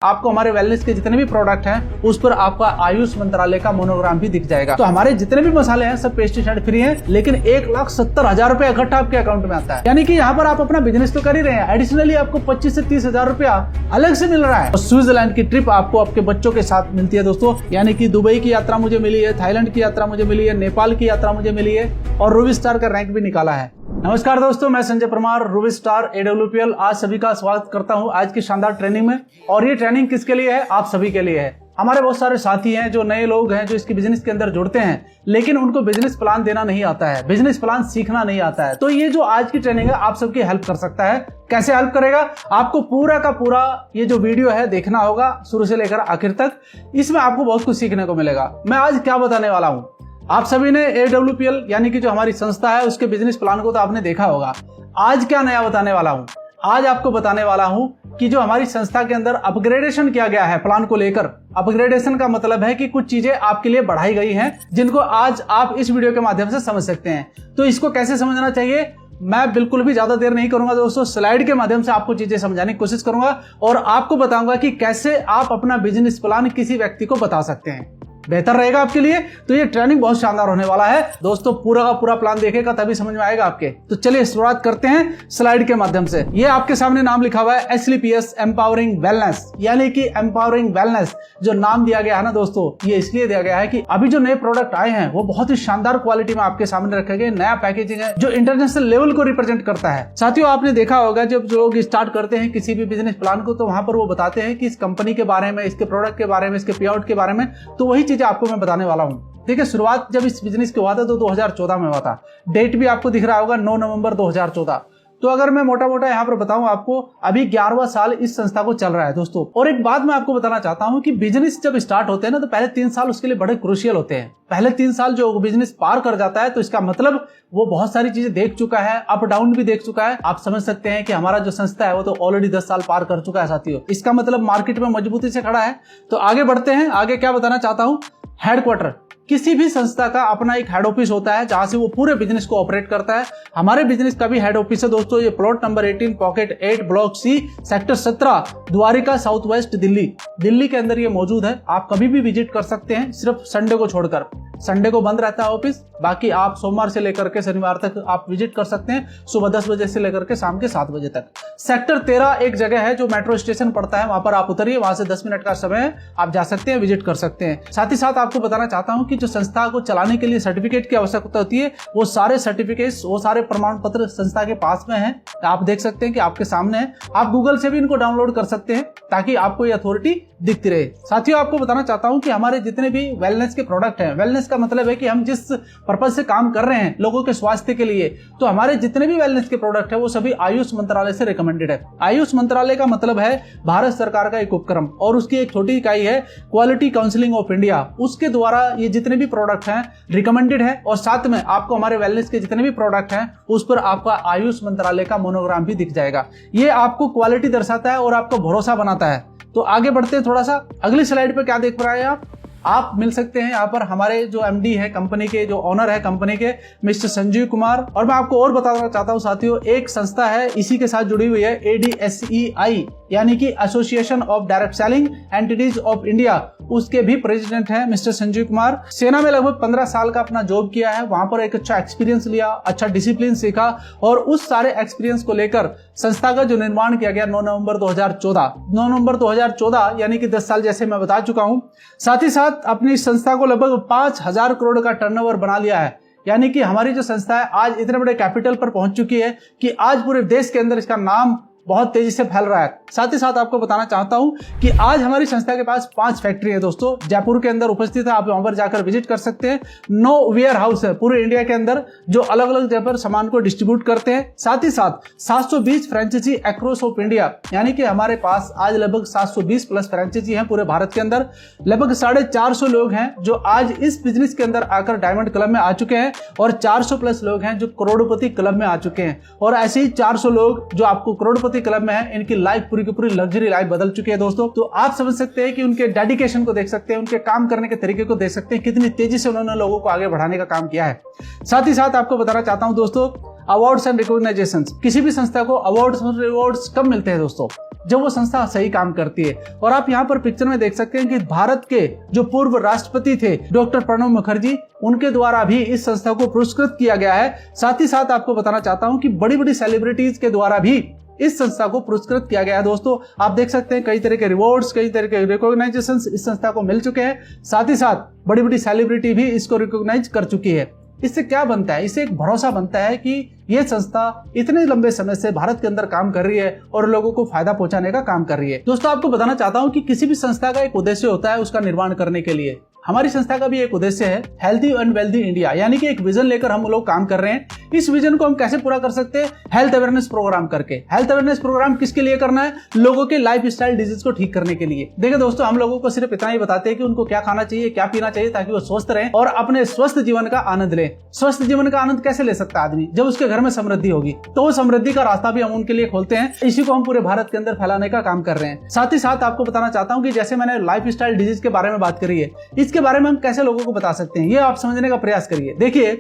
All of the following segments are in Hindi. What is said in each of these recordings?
आपको हमारे वेलनेस के जितने भी प्रोडक्ट हैं उस पर आपका आयुष मंत्रालय का मोनोग्राम भी दिख जाएगा। तो हमारे जितने भी मसाले हैं सब पेस्टिसाइड फ्री हैं, लेकिन 1,70,000 रुपया इकट्ठा आपके अकाउंट में आता है। यानी कि यहाँ पर आप अपना बिजनेस तो कर ही रहे हैं, एडिशनली आपको 25 से 30,000 रुपया अलग से मिल रहा है। और स्विट्जरलैंड की ट्रिप आपको आपके बच्चों के साथ मिलती है दोस्तों, यानी कि दुबई की यात्रा मुझे मिली है, थाईलैंड की यात्रा मुझे मिली है, नेपाल की यात्रा मुझे मिली है और रूबी स्टार का रैंक भी निकाला है। नमस्कार दोस्तों, मैं Sanjay Parmar, Ruby star AWPL आज सभी का स्वागत करता हूं आज की शानदार ट्रेनिंग में। और ये ट्रेनिंग किसके लिए है? आप सभी के लिए है। हमारे बहुत सारे साथी हैं जो नए लोग हैं जो इसके बिजनेस के अंदर जुड़ते हैं, लेकिन उनको बिजनेस प्लान देना नहीं आता है, बिजनेस प्लान सीखना नहीं आता है। तो ये जो आज की ट्रेनिंग है आप सबकी हेल्प कर सकता है। कैसे हेल्प करेगा? आपको पूरा का पूरा ये जो वीडियो है देखना होगा शुरू से लेकर आखिर तक। इसमें आपको बहुत कुछ सीखने को मिलेगा। मैं आज क्या बताने वाला हूँ, आप सभी ने AWPL यानी कि जो हमारी संस्था है उसके बिजनेस प्लान को तो आपने देखा होगा। आज क्या नया बताने वाला हूं? आज आपको बताने वाला हूं कि जो हमारी संस्था के अंदर अपग्रेडेशन किया गया है प्लान को लेकर। अपग्रेडेशन का मतलब है कि कुछ चीजें आपके लिए बढ़ाई गई हैं जिनको आज आप इस वीडियो के माध्यम से समझ सकते हैं। तो इसको कैसे समझना चाहिए, मैं बिल्कुल भी ज्यादा देर नहीं करूंगा दोस्तों, स्लाइड के माध्यम से आपको चीजें समझाने की कोशिश करूंगा और आपको बताऊंगा कि कैसे आप अपना बिजनेस प्लान किसी व्यक्ति को बता सकते हैं। बेहतर रहेगा आपके लिए। तो ये ट्रेनिंग बहुत शानदार होने वाला है दोस्तों, पूरा का पूरा प्लान देखेगा तभी समझ में आएगा आपके। तो चलिए शुरुआत करते हैं स्लाइड के माध्यम से। ये आपके सामने नाम लिखा हुआ है SLPS एम्पावरिंग वेलनेस, यानी कि एम्पावरिंग वेलनेस जो नाम दिया गया है ना दोस्तों, ये इसलिए दिया गया है कि अभी जो नए प्रोडक्ट आए हैं वो बहुत ही शानदार क्वालिटी में आपके सामने रखे गए। नया पैकेजिंग है जो इंटरनेशनल लेवल को रिप्रेजेंट करता है। साथियों, आपने देखा होगा जब लोग स्टार्ट करते हैं किसी भी बिजनेस प्लान को तो वहां पर वो बताते हैं कि इस कंपनी के बारे में, इसके प्रोडक्ट के बारे में, इसके पे आउट के बारे में। तो वही चीजें आपको मैं बताने वाला हूं। देखिए, शुरुआत जब इस बिजनेस की हुआ था तो 2014 में हुआ था। डेट भी आपको दिख रहा होगा 9 नवंबर 2014। तो अगर मैं मोटा मोटा यहाँ पर बताऊं आपको, अभी 11वां साल इस संस्था को चल रहा है दोस्तों। और एक बात मैं आपको बताना चाहता हूं कि बिजनेस जब स्टार्ट होते हैं ना तो पहले 3 साल उसके लिए बड़े क्रूशियल होते हैं। पहले 3 साल जो बिजनेस पार कर जाता है तो इसका मतलब वो बहुत सारी चीजें देख चुका है, अप डाउन भी देख चुका है। आप समझ सकते हैं कि हमारा जो संस्था है वो तो ऑलरेडी 10 साल पार कर चुका है साथियों। इसका मतलब मार्केट में मजबूती से खड़ा है। तो आगे बढ़ते हैं। आगे क्या बताना चाहता हूं, हेडक्वार्टर। किसी भी संस्था का अपना एक हेड ऑफिस होता है जहां से वो पूरे बिजनेस को ऑपरेट करता है। हमारे बिजनेस का भी हेड ऑफिस है दोस्तों। ये plot number 18 pocket 8 block C sector 17 Dwarka south west Delhi के अंदर ये मौजूद है। आप कभी भी विजिट कर सकते हैं, सिर्फ संडे को छोड़कर। संडे को बंद रहता है ऑफिस, बाकी आप सोमवार से लेकर के शनिवार तक आप विजिट कर सकते हैं, सुबह 10 बजे से लेकर के शाम के 7 बजे तक। सेक्टर 13 एक जगह है जो मेट्रो स्टेशन पड़ता है, वहां पर आप उतरिए, वहां से 10 मिनट का समय है, आप जा सकते हैं, विजिट कर सकते हैं। साथ ही साथ आपको बताना चाहता हूं कि जो संस्था को चलाने के लिए सर्टिफिकेट की आवश्यकता होती है, वो सारे सर्टिफिकेट्स, वो सारे प्रमाण पत्र संस्था के पास में है। आप देख सकते हैं कि आपके सामने है। आप गूगल से भी इनको डाउनलोड कर सकते हैं ताकि आपको ये अथॉरिटी दिखती रहे। साथियों, आपको बताना चाहता हूं कि हमारे जितने भी वेलनेस के प्रोडक्ट हैं, वेलनेस का मतलब है कि हम जिस पर्पज से काम कर रहे हैं लोगों के स्वास्थ्य के लिए, तो हमारे जितने भी वेलनेस के प्रोडक्ट है वो सभी आयुष मंत्रालय से रिकमेंडेड है। आयुष मंत्रालय का मतलब है भारत सरकार का एक उपक्रम और उसकी एक छोटी इकाई है क्वालिटी काउंसिलिंग ऑफ इंडिया। उसके द्वारा ये जितने भी प्रोडक्ट हैं रिकमेंडेड है और साथ में आपको हमारे वेलनेस के जितने भी प्रोडक्ट हैं उस पर आपका आयुष मंत्रालय का मोनोग्राम भी दिख जाएगा। ये आपको क्वालिटी दर्शाता है और आपको भरोसा बनाता है। तो आगे बढ़ते हैं थोड़ा सा। अगली स्लाइड पे क्या देख रहे हैं आप मिल सकते हैं यहाँ पर हमारे जो MD है कंपनी के, जो ऑनर है कंपनी के, मिस्टर संजीव कुमार। और मैं आपको और बताना चाहता हूँ साथियों, एक संस्था है इसी के साथ जुड़ी हुई है, ADSEI यानी कि association of direct selling entities of India, उसके भी प्रेसिडेंट हैं मिस्टर संजीव कुमार। सेना में लगभग 15 साल का अपना जॉब किया है, वहां पर एक अच्छा एक्सपीरियंस लिया, अच्छा डिसिप्लिन सीखा और उस सारे एक्सपीरियंस को लेकर संस्था का जो निर्माण किया गया 9 नवंबर 2014 यानी कि 10 साल जैसे मैं बता चुका हूं। साथ ही साथ अपनी संस्था को लगभग 5,000 करोड़ का टर्नओवर बना लिया है। यानी कि हमारी जो संस्था है आज इतने बड़े कैपिटल पर पहुंच चुकी है कि आज पूरे देश के अंदर इसका नाम बहुत तेजी से फैल रहा है। साथ ही साथ आपको बताना चाहता हूं कि आज हमारी संस्था के पास 5 फैक्ट्री है दोस्तों, जयपुर के अंदर उपस्थित है। आप वहां पर जाकर विजिट कर सकते हैं। 9 वेयर हाउस है पूरे इंडिया के अंदर जो अलग अलग जगह पर सामान को डिस्ट्रीब्यूट करते हैं। साथ ही साथ 720 फ्रेंचाइजी अक्रॉस ऑफ इंडिया, यानी कि हमारे पास आज लगभग 720 प्लस फ्रेंचाइजी हैं पूरे भारत के अंदर। लगभग 450 लोग हैं जो आज इस बिजनेस के अंदर आकर डायमंड क्लब में आ चुके हैं और 400 प्लस लोग हैं जो करोड़पति क्लब में आ चुके हैं। और ऐसे ही 400 लोग जो आपको करोड़पति क्लब में है, इनकी लाइफ पूरी की पूरी लग्जरी लाइफ बदल चुकी है दोस्तों। तो आप समझ सकते हैं कि उनके डेडिकेशन को देख सकते हैं, उनके काम करने के तरीके को देख सकते हैं, कितनी तेजी से उन्होंने लोगों को आगे बढ़ाने का काम किया है। साथ ही साथ आपको बताना चाहता हूं दोस्तों, अवार्ड्स एंड रिकॉग्नाइजेशन। किसी भी संस्था को अवार्ड्स और रिवॉर्ड्स कब मिलते हैं दोस्तों? जब वो संस्था सही काम करती है। और आप यहाँ पर पिक्चर में देख सकते हैं कि भारत के जो पूर्व राष्ट्रपति थे डॉक्टर प्रणब मुखर्जी, उनके द्वारा भी इस संस्था को पुरस्कृत किया गया है। साथ ही साथ आपको बताना चाहता हूँ कि बड़ी बड़ी सेलिब्रिटीज के द्वारा भी इस संस्था को पुरस्कृत किया गया है। दोस्तों आप देख सकते हैं कई तरह के रिवॉर्ड्स, कई तरह के रिकॉग्नाइजेशन इस संस्था को मिल चुके हैं। साथ ही साथ बड़ी बड़ी सेलिब्रिटी भी इसको रिकॉग्नाइज कर चुकी है। इससे क्या बनता है? इससे एक भरोसा बनता है कि ये संस्था इतने लंबे समय से भारत के अंदर काम कर रही है और लोगों को फायदा पहुंचाने का काम कर रही है। दोस्तों आपको बताना चाहता हूं कि किसी भी संस्था का एक उद्देश्य होता है उसका निर्माण करने के लिए। हमारी संस्था का भी एक उद्देश्य है हेल्थी एंड वेल्थी इंडिया, यानी कि एक विजन लेकर हम लोग काम कर रहे हैं। इस विजन को हम कैसे पूरा कर सकते हैं? हेल्थ अवेयरनेस प्रोग्राम करके। हेल्थ अवेयरनेस प्रोग्राम किसके लिए करना है? लोगों के लाइफ स्टाइल डिजीज को ठीक करने के लिए। देखिए दोस्तों, हम लोगों को सिर्फ इतना ही बताते हैं कि उनको क्या खाना चाहिए, क्या पीना चाहिए ताकि वो स्वस्थ रहें और अपने स्वस्थ जीवन का आनंद लें। स्वस्थ जीवन का आनंद कैसे ले सकता है आदमी? जब उसके घर में समृद्धि होगी। तो वो समृद्धि का रास्ता भी हम उनके लिए खोलते हैं। इसी को हम पूरे भारत के अंदर फैलाने का काम कर रहे हैं। साथ ही साथ आपको बताना चाहता हूँ कि जैसे मैंने लाइफ स्टाइल डिजीज के बारे में बात करी है, इसके बारे में हम कैसे लोगों को बता सकते हैं, ये आप समझने का प्रयास करिए। देखिए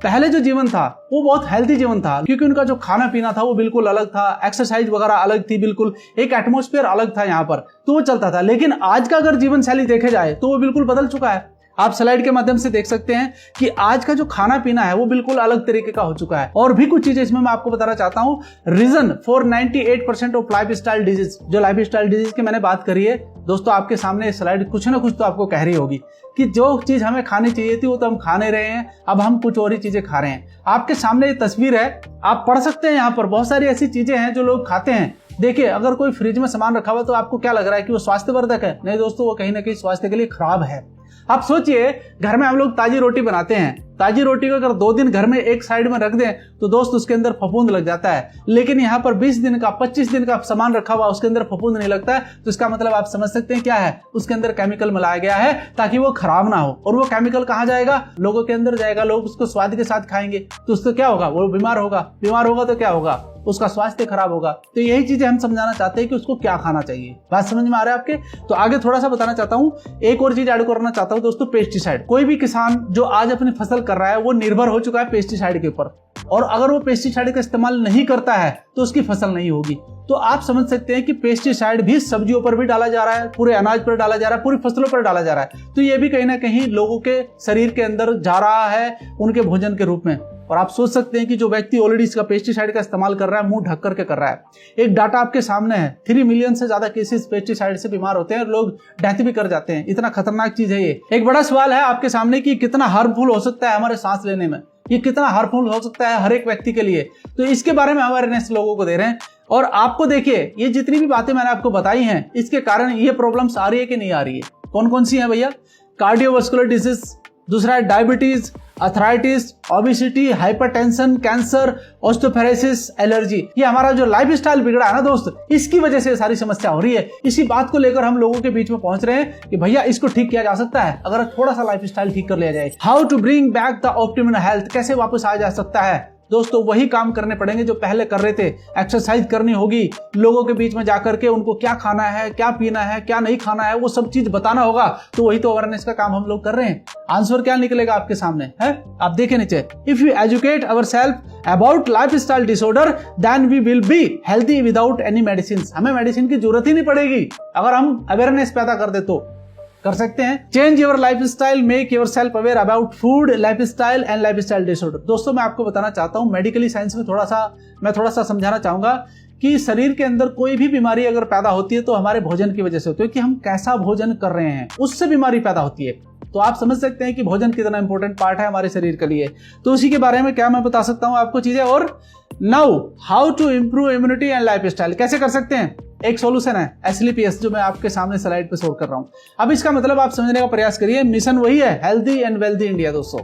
पहले जो जीवन था वो बहुत हेल्थी जीवन था, क्योंकि उनका जो खाना पीना था वो बिल्कुल अलग था, एक्सरसाइज वगैरह अलग थी, बिल्कुल एक एटमॉस्फेयर अलग था यहाँ पर, तो वो चलता था। लेकिन आज का अगर जीवन शैली देखे जाए तो वो बिल्कुल बदल चुका है। आप स्लाइड के माध्यम से देख सकते हैं कि आज का जो खाना पीना है वो बिल्कुल अलग तरीके का हो चुका है। और भी कुछ चीजें इसमें मैं आपको बताना चाहता हूँ। Reason for 98% of life style disease, जो लाइफ स्टाइल डिजीज की मैंने बात करी है दोस्तों, आपके सामने स्लाइड कुछ ना कुछ तो आपको कह रही होगी कि जो चीज हमें खानी चाहिए थी वो तो हम खा नहीं रहे हैं, अब हम कुछ और ही चीजें खा रहे हैं। आपके सामने ये तस्वीर है, आप पढ़ सकते हैं। यहाँ पर बहुत सारी ऐसी चीजें हैं जो लोग खाते हैं। देखिए अगर कोई फ्रिज में सामान रखा हुआ तो आपको क्या लग रहा है कि वो स्वास्थ्यवर्धक है? नहीं दोस्तों, वो कहीं ना कहीं स्वास्थ्य के लिए खराब है। आप सोचिए, घर में हम लोग ताजी रोटी बनाते हैं, ताजी रोटी को अगर 2 दिन घर में एक साइड में रख दें तो दोस्त उसके अंदर फफूंद लग जाता है। लेकिन यहाँ पर 20 दिन का 25 दिन का सामान रखा हुआ, उसके अंदर फफूंद नहीं लगता है। तो इसका मतलब आप समझ सकते हैं क्या है? उसके अंदर केमिकल मिलाया गया है ताकि वो खराब ना हो। और वो केमिकल कहाँ जाएगा? लोगों के अंदर जाएगा। लोग उसको स्वाद के साथ खाएंगे तो उससे क्या होगा? वो बीमार होगा। बीमार होगा तो क्या होगा? उसका स्वास्थ्य खराब होगा। तो यही चीजें हम समझाना चाहते हैं कि उसको क्या खाना चाहिए। बात समझ में आ रहा है आपके? तो आगे थोड़ा सा बताना चाहता हूँ, एक और चीज ऐड करना चाहता हूँ दोस्तों, पेस्टिसाइड। कोई भी किसान जो आज अपनी फसल कर रहा है वो निर्भर हो चुका है पेस्टिसाइड के ऊपर, और अगर वो पेस्टिसाइड का इस्तेमाल नहीं करता है तो उसकी फसल नहीं होगी। तो आप समझ सकते हैं कि पेस्टिसाइड भी सब्जियों पर भी डाला जा रहा है, पूरे अनाज पर डाला जा रहा है, पूरी फसलों पर डाला जा रहा है। तो ये भी कहीं ना कहीं लोगों के शरीर के अंदर जा रहा है उनके भोजन के रूप में। और आप सोच सकते हैं कि जो व्यक्ति ऑलरेडी इसका पेस्टिसाइड का इस्तेमाल कर रहा है, मुंह ढक करके कर रहा है। एक डाटा आपके सामने है, 3 मिलियन से ज्यादा केसेस पेस्टिसाइड से बीमार होते हैं और लोग डेथ भी कर जाते हैं। इतना खतरनाक चीज है ये। एक बड़ा सवाल है आपके सामने कि कितना हार्मफुल हो सकता है हमारे सांस लेने में, ये कितना हार्मफुल हो सकता है हर एक व्यक्ति के लिए। तो इसके बारे में अवेयरनेस लोगों को दे रहे हैं। और आपको देखिए, ये जितनी भी बातें मैंने आपको बताई हैं, इसके कारण ये प्रॉब्लम्स आ रही है कि नहीं आ रही है? कौन कौन सी है भैया? कार्डियोवास्कुलर डिजीज, दूसरा है diabetes, arthritis, obesity, hypertension, cancer, osteoporosis, allergy. ये हमारा जो लाइफ स्टाइल बिगड़ा है ना दोस्त, इसकी वजह से सारी समस्या हो रही है। इसी बात को लेकर हम लोगों के बीच में पहुंच रहे हैं कि भैया इसको ठीक किया जा सकता है अगर थोड़ा सा लाइफ स्टाइल ठीक कर लिया जाए। How to bring back the optimal health, कैसे वापस आया जा सकता है दोस्तों? वही काम करने पड़ेंगे जो पहले कर रहे थे। एक्सरसाइज करनी होगी, लोगों के बीच में जाकर के उनको क्या खाना है, क्या पीना है, क्या नहीं खाना है, वो सब चीज बताना होगा। तो वही तो अवेयरनेस का काम हम लोग कर रहे हैं। आंसर क्या निकलेगा आपके सामने है? आप देखें नीचे, if you educate ourselves about lifestyle disorder then we will be healthy without any medicine. हमें मेडिसिन की जरूरत ही नहीं पड़ेगी अगर हम अवेयरनेस पैदा कर दे तो। कर सकते हैं। Change your life style, make your self aware about food, life style and life style disorder. दोस्तों मैं आपको बताना चाहता हूं, मेडिकली साइंस में मैं थोड़ा सा समझाना चाहूंगा कि शरीर के अंदर कोई भी बीमारी अगर पैदा होती है तो हमारे भोजन की वजह से होती है, कि हम कैसा भोजन कर रहे हैं उससे बीमारी पैदा होती है। तो आप समझ सकते हैं कि भोजन कितना इंपॉर्टेंट पार्ट है हमारे शरीर के लिए। तो उसी के बारे में क्या मैं बता सकता हूं आपको चीजें। और now how to improve immunity and life style, कैसे कर सकते हैं? एक सॉल्यूशन है SLPS, जो मैं आपके सामने स्लाइड पे शो कर रहा हूं। अब इसका मतलब आप समझने का प्रयास करिए। मिशन वही है, हेल्दी एंड वेल्दी इंडिया। दोस्तों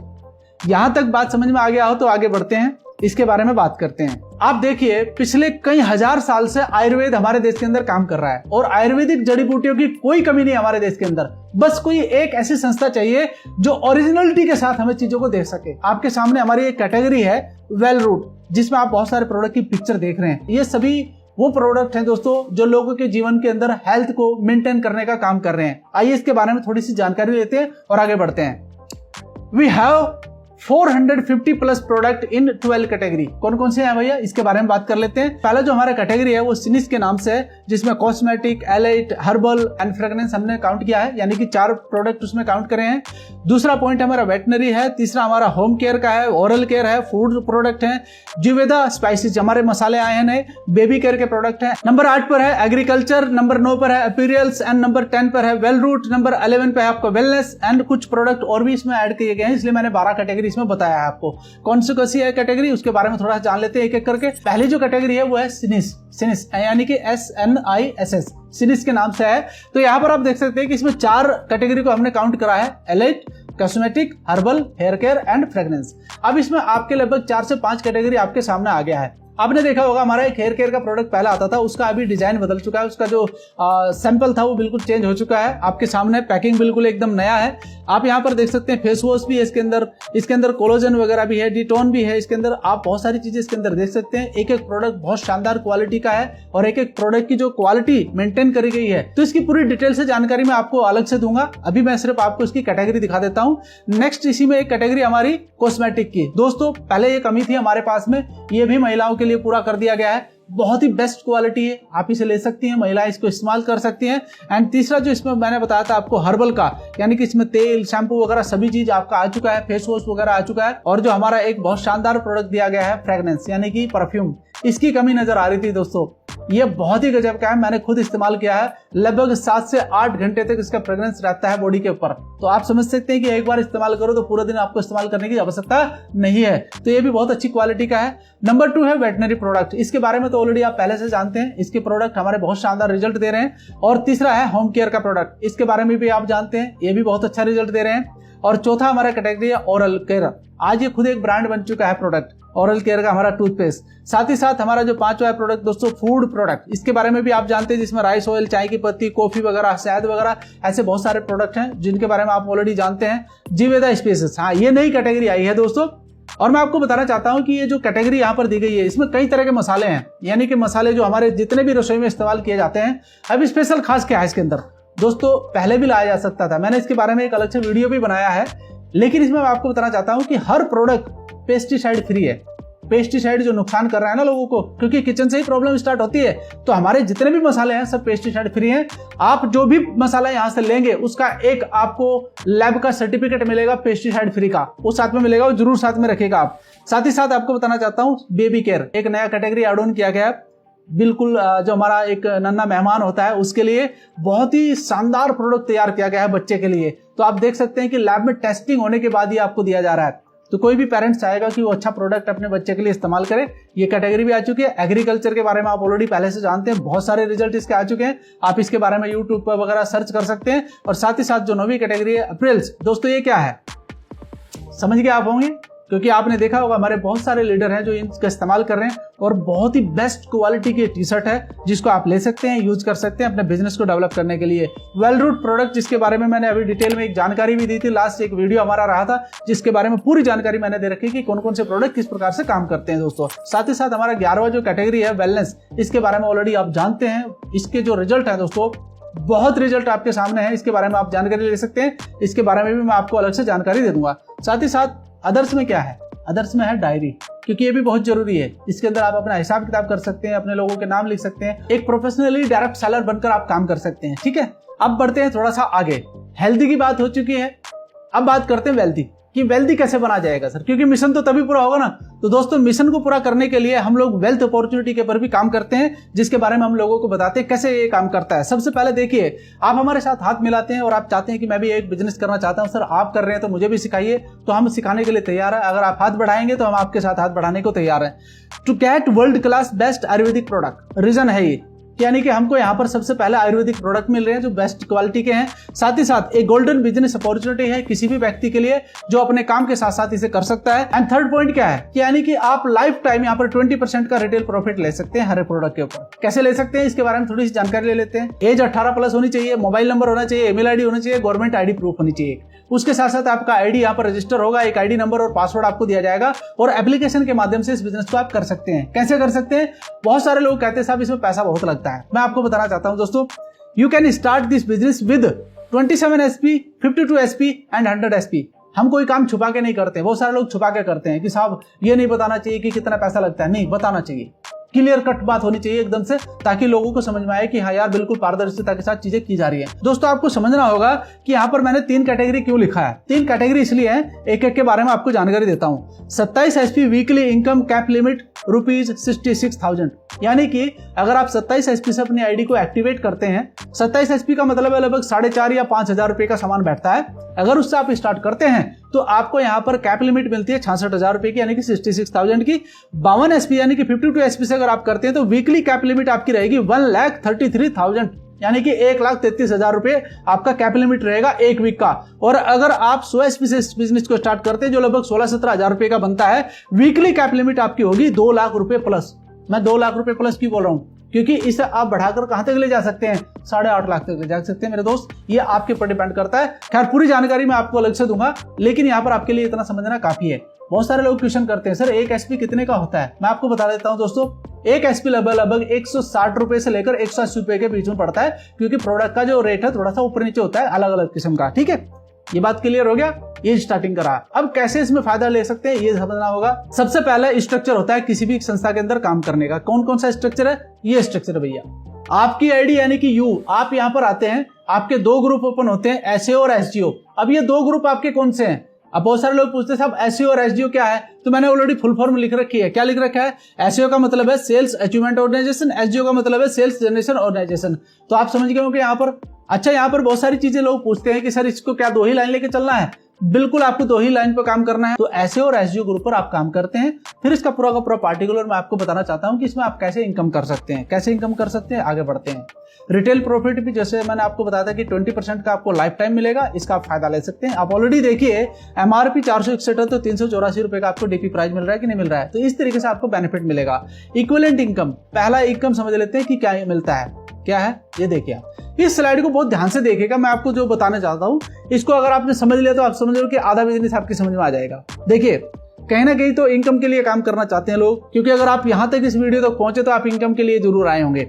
यहां तक बात समझ में आ गया हो तो आगे बढ़ते हैं, इसके बारे में बात करते हैं। आप देखिए, पिछले कई हजार साल से आयुर्वेद हमारे देश के अंदर काम कर रहा है और आयुर्वेदिक जड़ी बूटियों की कोई कमी नहीं हमारे देश के अंदर। बस कोई एक ऐसी संस्था चाहिए जो ओरिजिनलिटी के साथ हमें चीजों को देख सके। आपके सामने हमारी एक कैटेगरी है वेल रूट, जिसमें आप बहुत सारे प्रोडक्ट की पिक्चर देख रहे हैं। ये सभी वो प्रोडक्ट हैं दोस्तों जो लोगों के जीवन के अंदर हेल्थ को मेंटेन करने का काम कर रहे हैं। आइए इसके बारे में थोड़ी सी जानकारी लेते हैं और आगे बढ़ते हैं। We have 450 plus product in 12 category. कौन कौन से हैं भैया, इसके बारे में बात कर लेते हैं। पहला जो हमारा कैटेगरी है वो सिनिस के नाम से है, जिसमें cosmetic, elite, herbal and fragrance हमने काउंट किया है, यानी कि 4 प्रोडक्ट उसमें काउंट करे हैं। दूसरा पॉइंट हमारा वेटनरी है। तीसरा हमारा होम केयर का है, ओरल केयर है, फूड प्रोडक्ट है, जिवेदा स्पाइसेस हमारे मसाले आए हैं नए, बेबी केयर के प्रोडक्ट है। नंबर 8 पर है एग्रीकल्चर, नंबर 9 पर है अपीरियल्स एंड नंबर 10 पर है वेल रूट, नंबर 11 पे है आपका वेलनेस एंड कुछ प्रोडक्ट और भी इसमें ऐड किए गए हैं, इसलिए मैंने 12 कैटेगरी इसमें बताया है आपको। कौन सी है कैटेगरी, उसके बारे में थोड़ा सा जान लेते हैं एक एक करके। पहली जो कैटेगरी है वो है सिनिस, सिनिस यानी कि SNISS, सिनिस के नाम से है। तो यहाँ पर आप देख सकते हैं कि इसमें 4 कैटेगरी को हमने काउंट करा है, elite, cosmetic, herbal, hair care and fragrance. अब इसमें आपके लगभग 4 से 5 कैटेगरी आपके सामने आ गया है। आपने देखा होगा हमारा एक हेयर केयर का प्रोडक्ट पहला आता था, उसका अभी डिजाइन बदल चुका है, उसका जो सैंपल था वो बिल्कुल चेंज हो चुका है। आपके सामने पैकिंग बिल्कुल एकदम नया है। आप यहाँ पर देख सकते हैं फेस वॉश भी है इसके अंदर कोलोजन वगैरह भी है, डिटोन भी है इसके अंदर, आप बहुत सारी चीजें इसके अंदर देख सकते हैं। एक एक प्रोडक्ट बहुत शानदार क्वालिटी का है और एक एक प्रोडक्ट की जो क्वालिटी मेंटेन करी गई है, तो इसकी पूरी डिटेल से जानकारी मैं आपको अलग से दूंगा। अभी मैं सिर्फ आपको इसकी कैटेगरी दिखा देता हूँ। नेक्स्ट इसी में एक कैटेगरी हमारी कॉस्मेटिक की। दोस्तों पहले ये कमी थी हमारे पास में, ये भी महिलाओं के लिए पूरा कर दिया गया है। बहुत ही बेस्ट क्वालिटी है, आप इसे ले सकती हैं, महिलाएं इसको इस्तेमाल कर सकती हैं। एंड तीसरा जो इसमें मैंने बताया था आपको हर्बल का, यानी कि इसमें तेल, शैम्पू वगैरह सभी चीज आपका आ चुका है, फेस वॉश वगैरह आ चुका है। और जो हमारा एक बहुत शानदार प्रोडक्ट दिया गया है फ्रेग्रेंस यानी कि परफ्यूम, इसकी कमी नजर आ रही थी दोस्तों। ये बहुत ही गजब का है, मैंने खुद इस्तेमाल किया है। लगभग 7 से 8 घंटे तक इसका फ्रेग्रेंस रहता है बॉडी के ऊपर। तो आप समझ सकते हैं कि एक बार इस्तेमाल करो तो पूरा दिन आपको इस्तेमाल करने की आवश्यकता नहीं है। तो ये भी बहुत अच्छी क्वालिटी का है। नंबर 2 है वेटनरी प्रोडक्ट। इसके बारे में तो ऑलरेडी आप पहले से जानते हैं, इसके प्रोडक्ट हमारे बहुत शानदार रिजल्ट दे रहे हैं। और तीसरा है होम केयर का प्रोडक्ट, इसके बारे में भी आप जानते हैं, ये भी बहुत अच्छा रिजल्ट दे रहे हैं। और चौथा हमारा कैटेगरी है ओरल केयर। आज ये खुद एक ब्रांड बन चुका है प्रोडक्ट, ओरल केयर का हमारा टूथपेस्ट। साथ ही साथ हमारा जो 5वां प्रोडक्ट दोस्तों फूड प्रोडक्ट, इसके बारे में भी आप जानते हैं, जिसमें राइस ऑयल, चाय की पत्ती, कॉफी वगैरह, शहद वगैरह, ऐसे बहुत सारे प्रोडक्ट हैं जिनके बारे में आप ऑलरेडी जानते हैं। जिवेदा स्पाइसेस, हाँ ये नई कैटेगरी आई है दोस्तों। और मैं आपको बताना चाहता हूं कि ये जो कैटेगरी यहाँ पर दी गई है, इसमें कई तरह के मसाले हैं, यानी कि मसाले जो हमारे जितने भी रसोई में इस्तेमाल किए जाते हैं। अब स्पेशल खास क्या है इसके अंदर दोस्तों, पहले भी लाया जा सकता था, मैंने इसके बारे में एक अलग से वीडियो भी बनाया है, लेकिन इसमें मैं आपको बताना चाहता हूं कि हर प्रोडक्ट पेस्टिसाइड फ्री है। पेस्टिसाइड जो नुकसान कर रहा है ना लोगों को, क्योंकि किचन से ही प्रॉब्लम स्टार्ट होती है, तो हमारे जितने भी मसाले हैं सब पेस्टिसाइड फ्री हैं। आप जो भी मसाला यहां से लेंगे उसका एक आपको लैब का सर्टिफिकेट मिलेगा पेस्टिसाइड फ्री का, वो साथ में मिलेगा, वो जरूर साथ में रखेगा आप। साथ ही साथ आपको बताना चाहता हूं बेबी केयर, एक नया कैटेगरी एड ऑन किया गया है। बिल्कुल जो हमारा एक नन्हा मेहमान होता है उसके लिए बहुत ही शानदार प्रोडक्ट तैयार किया गया है बच्चे के लिए। तो आप देख सकते हैं कि लैब में टेस्टिंग होने के बाद ही आपको दिया जा रहा है। तो कोई भी पेरेंट्स चाहेगा कि वो अच्छा प्रोडक्ट अपने बच्चे के लिए इस्तेमाल करे। ये कैटेगरी भी आ चुकी है। एग्रीकल्चर के बारे में आप ऑलरेडी पहले से जानते हैं, बहुत सारे रिजल्ट इसके आ चुके हैं, आप इसके बारे में यूट्यूब पर वगैरह सर्च कर सकते हैं। और साथ ही साथ जो 9वीं कैटेगरी है अप्रैल्स, दोस्तों ये क्या है समझ गए आप होंगे, क्योंकि आपने देखा होगा हमारे बहुत सारे लीडर हैं जो इनका इस्तेमाल कर रहे हैं और बहुत ही बेस्ट क्वालिटी की टी शर्ट है जिसको आप ले सकते हैं, यूज कर सकते हैं अपने बिजनेस को डेवलप करने के लिए। वेल रूट प्रोडक्ट, जिसके बारे में मैंने अभी डिटेल में एक जानकारी भी दी थी, लास्ट एक वीडियो हमारा रहा था जिसके बारे में पूरी जानकारी मैंने दे रखी कि कौन कौन से प्रोडक्ट किस प्रकार से काम करते हैं दोस्तों। साथ ही साथ हमारा 11वां जो कैटेगरी है वेलनेस, इसके बारे में ऑलरेडी आप जानते हैं। इसके जो रिजल्ट है दोस्तों, बहुत रिजल्ट आपके सामने है, इसके बारे में आप जानकारी ले सकते हैं। इसके बारे में भी मैं आपको अलग से जानकारी दे दूंगा। साथ ही साथ अदर्स में क्या है, अदर्स में है डायरी, क्योंकि ये भी बहुत जरूरी है। इसके अंदर आप अपना हिसाब किताब कर सकते हैं, अपने लोगों के नाम लिख सकते हैं, एक प्रोफेशनली डायरेक्ट सेलर बनकर आप काम कर सकते हैं। ठीक है, अब बढ़ते हैं थोड़ा सा आगे। हेल्दी की बात हो चुकी है, अब बात करते हैं वेल्दी कि वेल्दी कैसे बना जाएगा सर, क्योंकि मिशन तो तभी पूरा होगा ना। तो दोस्तों मिशन को पूरा करने के लिए हम लोग वेल्थ अपॉर्चुनिटी के ऊपर भी काम करते हैं, जिसके बारे में हम लोगों को बताते हैं कैसे ये काम करता है। सबसे पहले देखिए, आप हमारे साथ हाथ मिलाते हैं और आप चाहते हैं कि मैं भी एक बिजनेस करना चाहता हूं सर, आप कर रहे हैं तो मुझे भी सिखाइए, तो हम सिखाने के लिए तैयार है। अगर आप हाथ बढ़ाएंगे तो हम आपके साथ हाथ बढ़ाने को तैयार है। To get world class best Ayurvedic product, reason है ये, यानी कि हमको यहाँ पर सबसे पहले आयुर्वेदिक प्रोडक्ट मिल रहे हैं जो बेस्ट क्वालिटी के हैं। साथ ही साथ एक गोल्डन बिजनेस अपॉर्चुनिटी है किसी भी व्यक्ति के लिए जो अपने काम के साथ साथ इसे कर सकता है। एंड थर्ड पॉइंट क्या है कि यानी कि आप लाइफ टाइम यहाँ पर 20% का रिटेल प्रॉफिट ले सकते हैं हर प्रोडक्ट के ऊपर। कैसे ले सकते हैं इसके बारे में थोड़ी सी जानकारी ले लेते हैं। एज 18+ होनी चाहिए, मोबाइल नंबर होना चाहिए, ईमेल आईडी होना चाहिए, गवर्नमेंट आईडी प्रूफ होनी चाहिए। उसके साथ साथ आपका आईडी यहाँ पर रजिस्टर होगा, एक आईडी नंबर और पासवर्ड आपको दिया जाएगा और एप्लीकेशन के माध्यम से इस बिजनेस को आप कर सकते हैं। कैसे कर सकते हैं? बहुत सारे लोग कहते हैं साहब इसमें पैसा बहुत लगता है। मैं आपको बताना चाहता हूं दोस्तों, you can start this business with 27 SP, 52 SP and 100 SP। हम कोई काम छुपा के नहीं करते, बहुत सारे लोग छुपा के करते हैं कि साहब ये नहीं बताना चाहिए कि कितना पैसा लगता है। नहीं, बताना चाहिए, क्लियर कट बात होनी चाहिए एकदम से, ताकि लोगों को समझ में आए कि हाँ यार बिल्कुल पारदर्शिता के साथ चीजें की जा रही है। दोस्तों आपको समझना होगा कि यहाँ पर मैंने 3 कैटेगरी क्यों लिखा है। 3 कैटेगरी इसलिए है, एक एक के बारे में आपको जानकारी देता हूँ। 27 SP weekly income cap limit ₹66,000, यानी कि अगर आप 27 एसपी से अपनी आईडी को एक्टिवेट करते हैं, 27 एसपी का मतलब है लगभग 4,500 या 5,000 रुपए का सामान बैठता है। अगर उससे आप स्टार्ट करते हैं तो आपको यहाँ पर कैप लिमिट मिलती है 66,000 रुपए की, यानी कि 66,000 की। 52 एसपी यानी कि 52 एसपी से अगर आप करते हैं तो वीकली कैप लिमिट आपकी रहेगी 1,33,000, यानी कि 1,33,000 रुपए आपका कैप लिमिट रहेगा एक वीक का। और अगर आप 100 एसपी से इस बिजनेस को स्टार्ट करते हैं जो लगभग 16-17 रुपए का बनता है, वीकली कैप लिमिट आपकी होगी 2 लाख रुपए प्लस। मैं 2 लाख रुपए प्लस क्यों बोल रहा हूँ? क्योंकि इसे आप बढ़ाकर कहां तक ले जा सकते हैं, 8.5 लाख तक ले जा सकते हैं मेरे दोस्त। ये आपके ऊपर डिपेंड करता है। खैर पूरी जानकारी मैं आपको अलग से दूंगा, लेकिन यहाँ पर आपके लिए इतना समझना काफी है। बहुत सारे लोग क्वेश्चन करते हैं सर एक एसपी कितने का होता है। मैं आपको बता देता हूं दोस्तों, एक एसपी लगभग 160 रुपए से लेकर 180 रुपए के बीच में पड़ता है, क्योंकि प्रोडक्ट का जो रेट है थोड़ा सा ऊपर नीचे होता है अलग अलग किस्म का। ठीक है, ये बात क्लियर हो गया। ये स्टार्टिंग करा, अब कैसे इसमें फायदा ले सकते हैं ये समझना होगा। सबसे पहले स्ट्रक्चर होता है किसी भी संस्था के अंदर काम करने का। कौन कौन सा स्ट्रक्चर है? ये स्ट्रक्चर है भैया। आपकी आईडी यानी कि यू, आप यहाँ पर आते हैं, आपके 2 ग्रुप ओपन होते हैं, एसईओ और एसजीओ। अब ये 2 ग्रुप आपके कौन से हैं? अब बहुत सारे लोग पूछते हैं साहब एसईओ और एसजीओ क्या है, तो मैंने ऑलरेडी फुल फॉर्म लिख रखी है। क्या लिख रखा है? एसईओ का मतलब है सेल्स अचीवमेंट ऑर्गेनाइजेशन, एसजीओ का मतलब है सेल्स जनरेशन ऑर्गेनाइजेशन। तो आप समझ गए हो कि यहाँ पर अच्छा, यहाँ पर बहुत सारी चीजें लोग पूछते हैं कि सर इसको क्या 2 ही लाइन लेके चलना है? बिल्कुल आपको 2 ही लाइन पर काम करना है। तो एसईओ और एसजीओ ग्रुप पर आप काम करते हैं। फिर इसका पूरा का पूरा पार्टिकुलर मैं आपको बताना चाहता हूं कि इसमें आप कैसे इनकम कर सकते हैं। कैसे इनकम कर सकते हैं, आगे बढ़ते हैं। रिटेल प्रॉफिट भी जैसे मैंने आपको बताया था कि 20% का आपको लाइफ टाइम मिलेगा, इसका आप फायदा ले सकते हैं। आप ऑलरेडी देखिए एमआरपी 461 है तो 384 रुपए का आपको डीपी प्राइस मिल रहा है कि नहीं मिल रहा है। तो इस तरीके से आपको बेनिफिट मिलेगा। इक्विवेलेंट इनकम, पहला इनकम समझ लेते हैं कि क्या मिलता है। क्या है ये देखिए, आप इस स्लाइड को बहुत ध्यान से देखिएगा। मैं आपको जो बताना चाहता हूं इसको अगर आपने समझ लिया तो आप समझ लो कि आधा बिजनेस आपकी समझ में आ जाएगा। देखिए कहीं ना कहीं तो इनकम के लिए काम करना चाहते हैं लोग, क्योंकि अगर आप यहां तक इस वीडियो तक पहुंचे तो आप इनकम के लिए जरूर आए होंगे।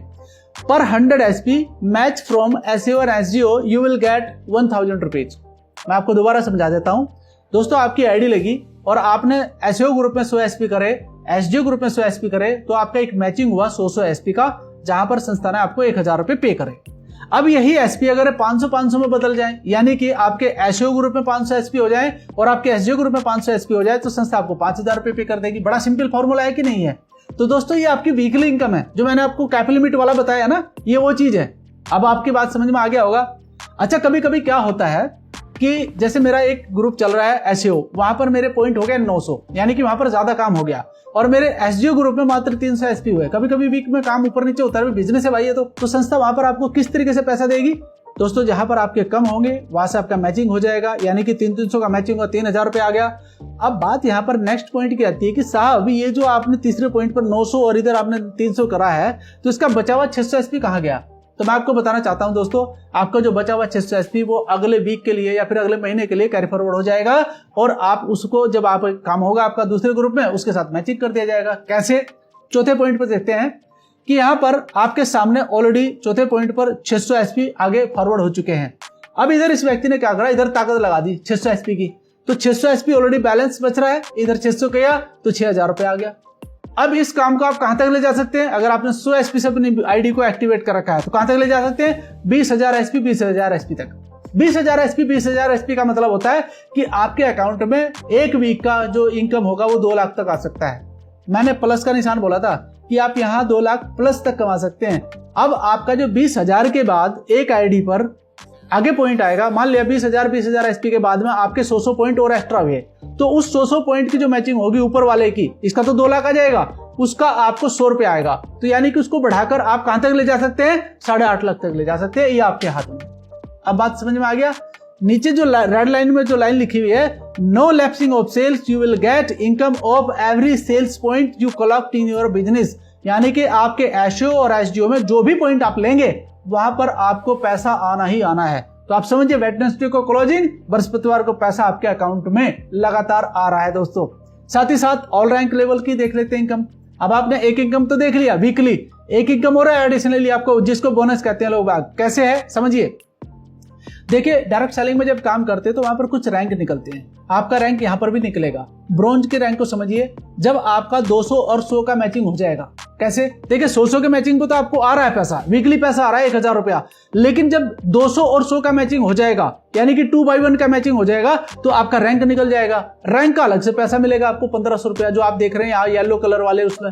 पर 100 एसपी मैच फ्रॉम एसईओ और एसजीओ यू विल गेट 1000 रुपीज। मैं आपको दोबारा समझा देता हूं दोस्तों, आपकी आईडी लगी और आपने एसईओ ग्रुप में 100 एसपी करे, एसजीओ ग्रुप में 100 एसपी करे, तो आपका एक मैचिंग हुआ 100 एसपी का, जहां पर संस्था ने आपको 1000 रुपए पे करे। अब यही एसपी अगर 500 में बदल जाए, यानी कि आपके एसईओ ग्रुप में 500 एसपी हो जाए और आपके एसजीओ ग्रुप में 500 एसपी हो जाए, तो संस्था आपको 5000 रुपए पे कर देगी। बड़ा सिंपल फॉर्मूला है कि नहीं है? तो दोस्तों ये आपकी वीकली इनकम है, जो मैंने आपको कैप लिमिट वाला बताया ना, ये वो चीज है। अब आपकी बात समझ में आ गया होगा। अच्छा, कभी कभी क्या होता है कि जैसे मेरा एक ग्रुप चल रहा है एसईओ, वहां पर मेरे पॉइंट हो गए 900, यानी कि वहां पर ज्यादा काम हो गया, और मेरे एसजीओ ग्रुप में मात्र 300 एसपी हुए। कभी कभी वीक में काम ऊपर नीचे होता है, बिजनेस है भाई ये तो संस्था वहां पर आपको किस तरीके से पैसा देगी दोस्तों? जहां पर आपके कम होंगे वहां से आपका मैचिंग हो जाएगा, यानी कि 300 का मैचिंग हुआ, 3000 रुपए आ गया। अब बात यहाँ पर नेक्स्ट पॉइंट की आती है कि साहब ये जो आपने तीसरे पॉइंट पर 900 और इधर आपने 300 करा है, तो इसका बचा हुआ 600 एसपी कहाँ गया? तो मैं आपको बताना चाहता हूं दोस्तों, आपका जो बचा हुआ 600 एसपी वो अगले वीक के लिए या फिर अगले महीने के लिए कैरी फॉरवर्ड हो जाएगा, और आप उसको जब आप काम होगा आपका दूसरे ग्रुप में, उसके साथ मैचिंग कर दिया जाएगा। कैसे? चौथे पॉइंट पर देखते हैं कि यहां पर आपके सामने ऑलरेडी चौथे पॉइंट पर 600 एसपी आगे फॉरवर्ड हो चुके हैं। अब इधर इस व्यक्ति ने क्या करा, इधर ताकत लगा दी 600 एसपी की, तो 600 एसपी ऑलरेडी बैलेंस बच रहा है, इधर 600 किया तो 6000 रुपए आ गया। अब इस काम को आप कहां तक ले जा सकते हैं? अगर आपने 100 एसपी से अपनी आईडी को एक्टिवेट कर रखा है तो कहां तक ले जा सकते हैं? 20,000 एसपी, 20,000 एसपी तक। 20,000 एसपी, 20,000 एसपी का मतलब होता है कि आपके अकाउंट में एक वीक का जो इनकम होगा वो 2 लाख तक आ सकता है। मैंने प्लस का निशान बोला था कि आप यहाँ 2 लाख प्लस तक कमा सकते हैं। अब आपका जो 20,000 के बाद एक आईडी पर आगे पॉइंट आएगा, मान लिया 20,000 एसपी के बाद में आपके 100 पॉइंट और एक्स्ट्रा हुए, तो उस 100 पॉइंट की जो मैचिंग होगी ऊपर वाले की, इसका तो 2 लाख आ जाएगा, उसका आपको 100 रुपए आएगा। तो यानी कि उसको बढ़ाकर आप कहां तक ले जा सकते हैं? 8.5 लाख तक ले जा सकते हैं। ये आपके हाथ में। अब बात समझ में आ गया? नीचे जो रेड लाइन में जो लाइन लिखी हुई है, no lapsing of sales, you will get income of every sales point you collect in your business. यानी कि आपके एसईओ और एसजीओ में जो भी पॉइंट आप लेंगे वहां पर आपको पैसा आना ही आना है। तो आप समझिए, वेडनेसडे को क्लोजिंग, बृहस्पतिवार को पैसा आपके अकाउंट में लगातार आ रहा है दोस्तों। साथ ही साथ ऑल रैंक लेवल की देख लेते हैं इनकम। अब आपने एक इनकम तो देख लिया वीकली, एक इनकम हो रहा है एडिशनली आपको, जिसको बोनस कहते हैं लोग। कैसे है समझिए देखिए डायरेक्ट सेलिंग में जब काम करते हैं तो वहां पर कुछ रैंक निकलते हैं, आपका रैंक यहाँ पर भी निकलेगा। ब्रॉन्ज के रैंक को समझिए, जब आपका 200 और 100 का मैचिंग हो जाएगा। कैसे? देखिए 100 के मैचिंग को तो आपको आ रहा है पैसा, वीकली पैसा आ रहा है 1000 रुपया, लेकिन जब 200 और 100 का मैचिंग हो जाएगा, यानी कि 2/1 का मैचिंग हो जाएगा, तो आपका रैंक निकल जाएगा। रैंक का अलग से पैसा मिलेगा आपको 1500 रुपया, जो आप देख रहे हैं यहाँ येलो कलर वाले उसमें।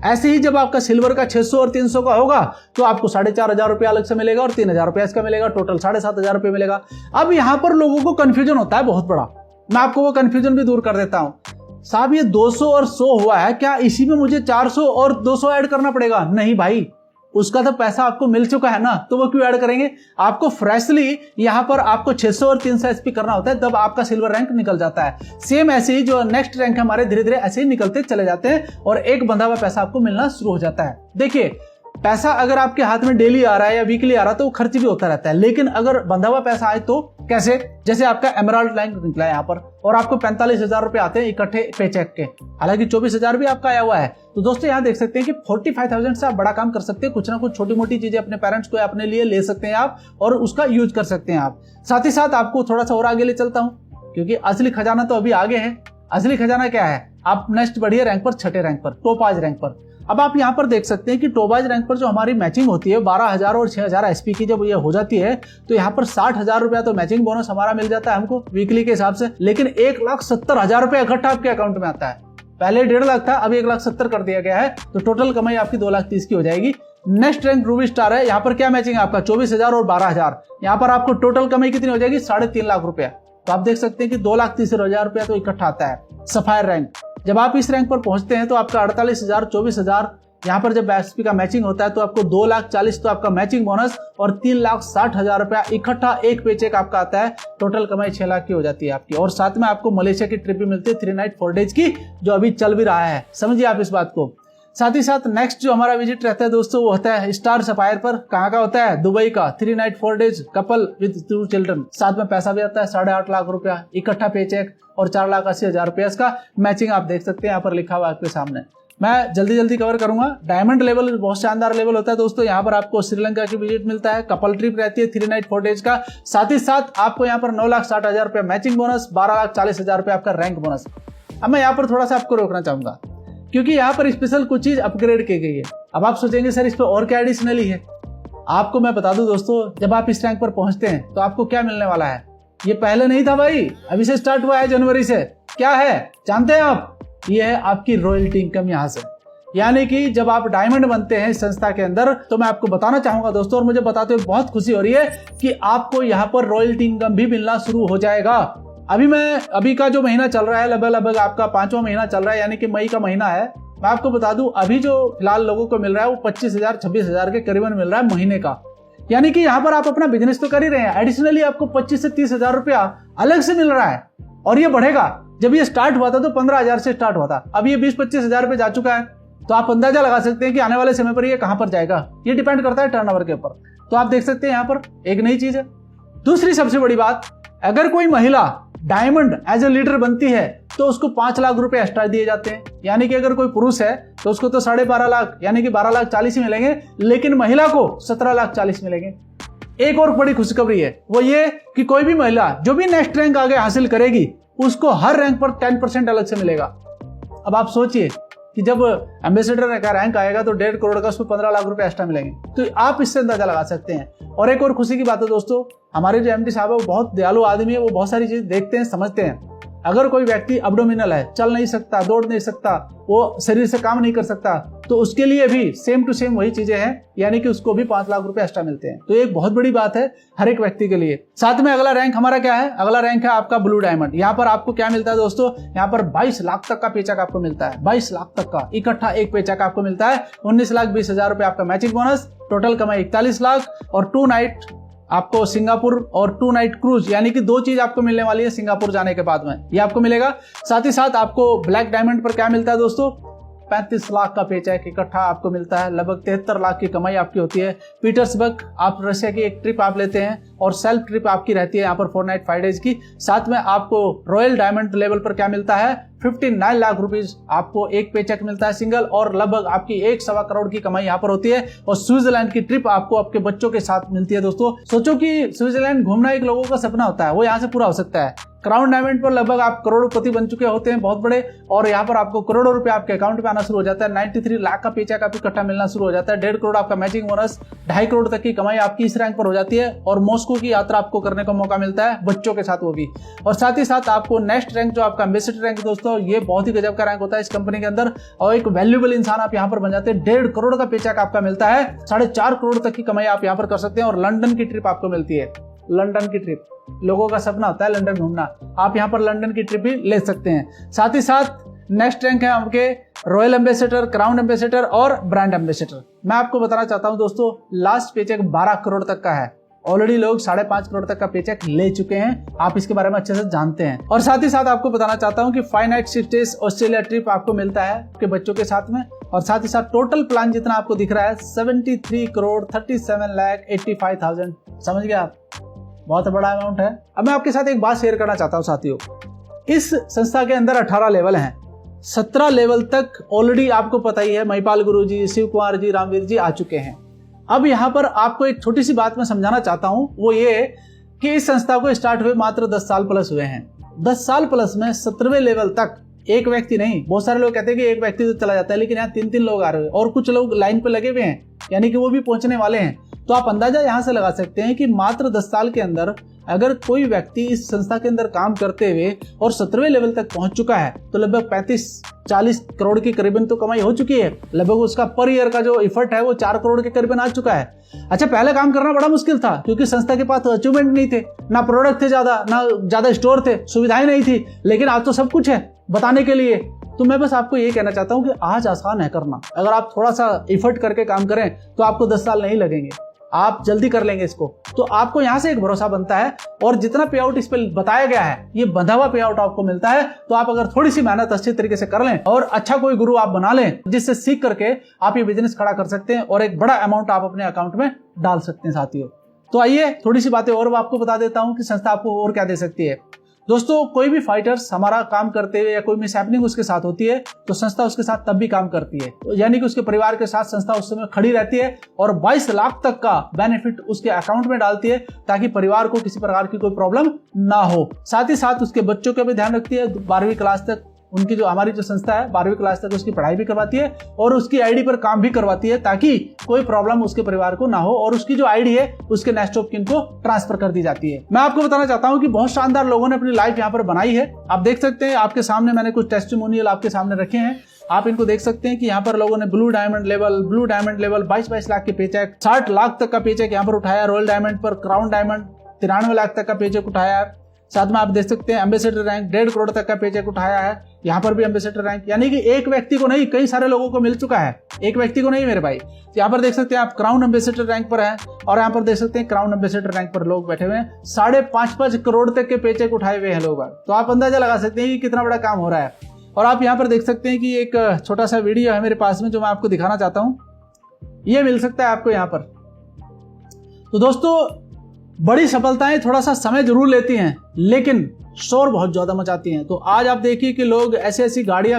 ऐसे ही जब आपका सिल्वर का 600 और 300 का होगा तो आपको 4500 रुपया अलग से मिलेगा और 3000 रुपया इसका मिलेगा, टोटल 7500 रुपया मिलेगा। अब यहां पर लोगों को कंफ्यूजन होता है बहुत बड़ा, मैं आपको वो कंफ्यूजन भी दूर कर देता हूं। साहब ये 200 और 100 हुआ है, क्या इसी में मुझे 400 और 200 ऐड करना पड़ेगा? नहीं भाई, उसका तो पैसा आपको मिल चुका है ना, तो वो क्यों ऐड करेंगे? आपको फ्रेशली यहां पर आपको 600 और 300 एसपी करना होता है, तब आपका सिल्वर रैंक निकल जाता है। सेम ऐसे ही जो नेक्स्ट रैंक हमारे धीरे धीरे ऐसे ही निकलते चले जाते हैं और एक बंधा हुआ पैसा आपको मिलना शुरू हो जाता है। देखिए पैसा अगर आपके हाथ में डेली आ रहा है या वीकली आ रहा है तो खर्च भी होता रहता है, लेकिन अगर बंधा हुआ पैसा आए तो कैसे? जैसे आपका एमराल्ड रैंक निकला है यहाँ पर और आपको 45,000 रुपए आते हैं इकट्ठे पेचेक के, हालांकि 24,000 भी आपका आया हुआ है। तो दोस्तों यहाँ देख सकते हैं कि 45,000 से आप बड़ा काम कर सकते हैं, कुछ ना कुछ छोटी मोटी चीजें अपने पेरेंट्स को अपने लिए ले सकते हैं आप और उसका यूज कर सकते हैं आप। साथ ही साथ आपको थोड़ा सा और आगे ले चलता हूँ, क्योंकि असली खजाना तो अभी आगे है। असली खजाना क्या है? आप नेक्स्ट बढ़िए रैंक पर, छठे रैंक पर, टोपाज रैंक पर। अब आप यहाँ पर देख सकते हैं कि टोपाज रैंक पर जो हमारी मैचिंग होती है 12,000 और 6,000 एसपी की जब ये हो जाती है तो यहाँ पर 60,000 रुपया तो मैचिंग बोनस हमारा मिल जाता है हमको वीकली के हिसाब से, लेकिन 1,70,000 रुपया इकट्ठा आपके अकाउंट में आता है। पहले 1.5 लाख था, अब 1,70,000 कर दिया गया है, तो टोटल कमाई आपकी 2,30,000 की हो जाएगी। नेक्स्ट रैंक रूबी स्टार है, यहाँ पर क्या मैचिंग है आपका 24,000 और 12,000, यहाँ पर आपको टोटल कमाई कितनी हो जाएगी? 3.5 लाख रुपया। तो आप देख सकते हैं कि 2,30,000 रुपया तो इकट्ठा आता है। सफायर रैंक, जब आप इस रैंक पर पहुंचते हैं तो आपका 48,000, 24,000, यहाँ पर जब एसपी का मैचिंग होता है तो आपको 2,40,000 तो आपका मैचिंग बोनस और 3,60,000 रुपया इकट्ठा एक पेचेक आपका आता है। टोटल कमाई 6 लाख की हो जाती है आपकी, और साथ में आपको मलेशिया की ट्रिप भी मिलती है 3 नाइट 4 डेज की, जो अभी चल भी रहा है, समझिए आप इस बात को। साथ ही साथ नेक्स्ट जो हमारा विजिट रहता है दोस्तों वो होता है स्टार सफायर पर। कहाँ का होता है? दुबई का। 3 night 4 days couple with 2 children, साथ में पैसा भी आता है 8.5 लाख रुपया इकट्ठा पेचेक और 4,80,000 रुपया इसका मैचिंग आप देख सकते हैं यहाँ पर लिखा हुआ आपके सामने। मैं जल्दी जल्दी कवर करूंगा। डायमंड लेवल बहुत शानदार लेवल होता है दोस्तों, यहाँ पर आपको श्रीलंका की विजिट मिलता है, कपल ट्रिप रहती है 3 नाइट 4 डेज का, साथ ही साथ आपको यहाँ पर 9,60,000 रुपया मैचिंग बोनस, 12,40,000 रुपया आपका रैंक बोनस। अब मैं यहाँ पर थोड़ा सा आपको रोकना चाहूंगा क्योंकि यहाँ पर स्पेशल कुछ चीज अपग्रेड की गई है। अब आप सोचेंगे सर इस पर और क्या एडिशनली है? आपको मैं बता दूं दोस्तों, जब आप इस रैंक पर पहुंचते हैं तो आपको क्या मिलने वाला है। ये पहले नहीं था भाई, अभी से स्टार्ट हुआ है जनवरी से। क्या है जानते हैं आप? ये है आपकी रॉयल्टी इनकम यहाँ से, यानी कि जब आप डायमंड बनते हैं इस संस्था के अंदर तो मैं आपको बताना चाहूंगा दोस्तों, और मुझे बताते हुए बहुत खुशी हो रही है कि आपको यहाँ पर रॉयल्टी इनकम भी मिलना शुरू हो जाएगा। अभी का जो महीना चल रहा है लगभग आपका 5वां महीना चल रहा है, यानी कि मई का महीना है। मैं आपको बता दूं अभी जो फिलहाल लोगों को मिल रहा है वो 25,000 26,000 के करीबन मिल रहा है महीने का, यानी कि यहाँ पर आप अपना बिजनेस तो कर ही रहे हैं, एडिशनली आपको 25 से 30,000 रुपया अलग से मिल रहा है और ये बढ़ेगा। जब ये स्टार्ट हुआ था तो 15,000 से स्टार्ट हुआ था, अब ये 20-25,000 रुपये जा चुका है, तो आप अंदाजा लगा सकते हैं कि आने वाले समय पर ये कहां पर जाएगा। ये डिपेंड करता है टर्नओवर के ऊपर। तो आप देख सकते हैं यहाँ पर एक नई चीज है। दूसरी सबसे बड़ी बात, अगर कोई महिला डायमंड एज ए लीडर बनती है तो उसको 5 लाख रुपए एक्स्ट्रा दिए जाते हैं, यानी कि अगर कोई पुरुष है तो उसको तो 12.5 लाख यानी कि 12,40,000 ही मिलेंगे, लेकिन महिला को 17,40,000 मिलेंगे। एक और बड़ी खुशखबरी है, वो ये कि कोई भी महिला जो भी नेक्स्ट रैंक आगे हासिल करेगी उसको हर रैंक पर 10% अलग से मिलेगा। अब आप सोचिए कि जब एम्बेसडर का रैंक आएगा तो 1.5 करोड़ का उसको 15 लाख रुपए एक्स्ट्रा मिलेंगे, तो आप इससे अंदाजा लगा सकते हैं। और एक और खुशी की बात है दोस्तों, हमारे जो एमडी साहब है वो बहुत दयालु आदमी है, वो बहुत सारी चीज देखते हैं, समझते हैं। अगर कोई व्यक्ति अब्डोमिनल है, चल नहीं सकता, दौड़ नहीं सकता, वो शरीर से काम नहीं कर सकता, तो उसके लिए भी सेम टू सेम वही चीजें हैं, यानी कि उसको भी 5 लाख रुपए एक्स्ट्रा मिलते हैं। तो एक बहुत बड़ी बात है हर एक व्यक्ति के लिए। साथ में अगला रैंक हमारा क्या है? अगला रैंक है आपका ब्लू डायमंड। यहाँ पर आपको क्या मिलता है दोस्तों? यहाँ पर 22 लाख तक का पेचेक आपको मिलता है, 22 लाख तक का इकट्ठा एक पेचेक आपको मिलता है। 19,20,000 रुपए आपका मैचिंग बोनस, टोटल कमाई 41 लाख और 2 नाइट आपको सिंगापुर और 2 नाइट क्रूज, यानी कि 2 चीज आपको मिलने वाली है सिंगापुर जाने के बाद में, ये आपको मिलेगा। साथ ही साथ आपको ब्लैक डायमंड पर क्या मिलता है दोस्तों? 35 लाख का पेचेक इकट्ठा आपको मिलता है, लगभग 73 लाख की कमाई आपकी होती है। पीटर्सबर्ग आप रशिया की एक ट्रिप आप लेते हैं और सेल्फ ट्रिप आपकी रहती है यहाँ पर 4 नाइट 5 डेज की। साथ में आपको रॉयल डायमंड लेवल पर क्या मिलता है, 59 लाख रुपीज आपको एक पे चेक मिलता है सिंगल, और लगभग आपकी 1.25 करोड़ की कमाई यहाँ पर होती है। और स्विट्जरलैंड की ट्रिप आपको आपके बच्चों के साथ मिलती है। दोस्तों सोचो कि स्विट्जरलैंड घूमना एक लोगों का सपना होता है, वो यहाँ से पूरा हो सकता है। क्राउन डायमंड पर लगभग आप करोड़पति बन चुके होते हैं, बहुत बड़े, और यहाँ पर आपको करोड़ों रुपए आपके अकाउंट में आना शुरू हो जाता है। 93 लाख का पेचेक आपको इकट्ठा मिलना शुरू हो जाता है। 1.5 करोड़ आपका मैचिंग बोनस, 2.5 करोड़ तक की कमाई आपकी इस रैंक पर हो जाती है। और मॉस्को की यात्रा आपको करने का मौका मिलता है बच्चों के साथ, वो भी। और साथ ही साथ आपको नेक्स्ट रैंक जो आपका एम्बेसडर रैंक दोस्तों, ये बहुत ही गजब का रैंक होता है इस कंपनी के अंदर, और एक वैल्यूएबल इंसान आप यहाँ पर बन जाते हैं। 1.5 करोड़ का पेचेक आपका मिलता है, 4.5 करोड़ तक की कमाई आप यहाँ पर कर सकते हैं। और लंदन की ट्रिप आपको मिलती है। लंदन की ट्रिप लोगों का सपना होता है लंदन घूमना, आप यहाँ पर लंदन की ट्रिप भी ले सकते हैं। साथ ही साथ नेक्स्ट रैंक है आपके रॉयल एम्बेसडर, क्राउन एम्बेसडर और ब्रांड एम्बेसडर। मैं आपको बताना चाहता हूं दोस्तों, लास्ट पेचेक 12 करोड़ तक का है। ऑलरेडी लोग 5.5 करोड़ तक का पेचेक ले चुके हैं, आप इसके बारे में अच्छे से जानते हैं। और साथ ही साथ आपको बताना चाहता हूं कि 5 नाइट 6 डेज ऑस्ट्रेलिया ट्रिप आपको मिलता है आपके बच्चों के साथ में। और साथ ही साथ टोटल प्लान जितना आपको दिख रहा है 73 करोड़ 37 लाख 85,000, समझ गए आप, बहुत बड़ा अमाउंट है। अब मैं आपके साथ एक बात शेयर करना चाहता हूं साथियों, इस संस्था के अंदर 18 लेवल हैं, 17 लेवल तक ऑलरेडी आपको पता ही है महिपाल गुरुजी, शिव कुमार जी, रामवीर जी आ चुके हैं। अब यहाँ पर आपको एक छोटी सी बात मैं समझाना चाहता हूं, वो ये कि इस संस्था को स्टार्ट हुए मात्र 10 साल प्लस हुए हैं। 10 साल प्लस में 17वें लेवल तक एक व्यक्ति नहीं, बहुत सारे लोग कहते हैं कि एक व्यक्ति तो चला जाता है, लेकिन यहाँ 3-3 लोग आ रहे हैं और कुछ लोग लाइन पे लगे हुए हैं, यानी कि वो भी पहुंचने वाले हैं। तो आप अंदाजा यहां से लगा सकते हैं कि मात्र 10 साल के अंदर अगर कोई व्यक्ति इस संस्था के अंदर काम करते हुए और 17वें लेवल तक पहुंच चुका है तो लगभग 35-40 करोड़ की करीबन तो कमाई हो चुकी है। लगभग उसका पर ईयर का जो इफर्ट है वो 4 करोड़ के करीबन आ चुका है। अच्छा, पहले काम करना बड़ा मुश्किल था क्योंकि संस्था के पास अचीवमेंट नहीं थे, ना प्रोडक्ट थे ज्यादा, ना ज्यादा स्टोर थे, सुविधाएं नहीं थी, लेकिन आज तो सब कुछ है बताने के लिए। तो मैं बस आपको ये कहना चाहता हूं कि आज आसान है करना। अगर आप थोड़ा सा इफर्ट करके काम करें तो आपको 10 साल नहीं लगेंगे, आप जल्दी कर लेंगे इसको। तो आपको यहां से एक भरोसा बनता है, और जितना पे आउट इस पे बताया गया है ये बंधा हुआ पे आउट आपको मिलता है। तो आप अगर थोड़ी सी मेहनत अच्छे तरीके से कर लें और अच्छा कोई गुरु आप बना लें जिससे सीख करके आप ये बिजनेस खड़ा कर सकते हैं और एक बड़ा अमाउंट आप अपने अकाउंट में डाल सकते हैं साथियों। तो आइए थोड़ी सी बातें और आपको बता देता हूं कि संस्था आपको और क्या दे सकती है। दोस्तों, कोई भी फाइटर्स हमारा काम करते हुए या कोई मिसहैपनिंग उसके साथ होती है तो संस्था उसके साथ तब भी काम करती है, तो यानी कि उसके परिवार के साथ संस्था उस समय खड़ी रहती है और 22 लाख तक का बेनिफिट उसके अकाउंट में डालती है ताकि परिवार को किसी प्रकार की कोई प्रॉब्लम ना हो। साथ ही साथ उसके बच्चों का भी ध्यान रखती है, 12वीं क्लास तक उनकी जो हमारी जो संस्था है 12वीं क्लास तक उसकी पढ़ाई भी करवाती है और उसकी आईडी पर काम भी करवाती है ताकि कोई प्रॉब्लम उसके परिवार को ना हो, और उसकी जो आईडी है उसके नेक्स्ट ऑफ किन को ट्रांसफर कर दी जाती है। मैं आपको बताना चाहता हूं कि बहुत शानदार लोगों ने अपनी लाइफ यहाँ पर बनाई है। आप देख सकते हैं, आपके सामने मैंने कुछ टेस्टिमोनियल आपके सामने रखे हैं, आप इनको देख सकते हैं कि यहाँ पर लोगों ने ब्लू डायमंड लेवल 22 लाख के पेचेक, 60 लाख तक का पेचेक यहाँ पर उठाया, रॉयल डायमंड पर, क्राउन डायमंड 93 लाख तक का पेचेक उठाया। साथ में आप देख सकते हैं एम्बेसडर रैंक 1.5 करोड़ तक का पेचेक उठाया है, यहाँ पर भी एम्बेसडर रैंक, यानी कि एक व्यक्ति को नहीं कई सारे लोगों को मिल चुका है, एक व्यक्ति को नहीं मेरे भाई। यहाँ पर देख सकते हैं आप क्राउन एम्बेसडर रैंक पर हैं और यहाँ पर देख सकते हैं क्राउन एम्बेसडर रैंक पर लोग बैठे हुए हैं, 5.5 करोड़ तक के पेचेक उठाए हुए हैं लोग। तो आप अंदाजा लगा सकते हैं कि कितना बड़ा काम हो रहा है। और आप यहाँ पर देख सकते हैं कि एक छोटा सा वीडियो है मेरे पास में जो मैं आपको दिखाना चाहता हूँ, ये मिल सकता है आपको यहाँ पर। तो दोस्तों, बड़ी सफलताएं थोड़ा सा समय जरूर लेती हैं लेकिन शोर बहुत ज्यादा मचाती हैं। तो आज आप देखिए कि लोग ऐसी ऐसी गाड़ियां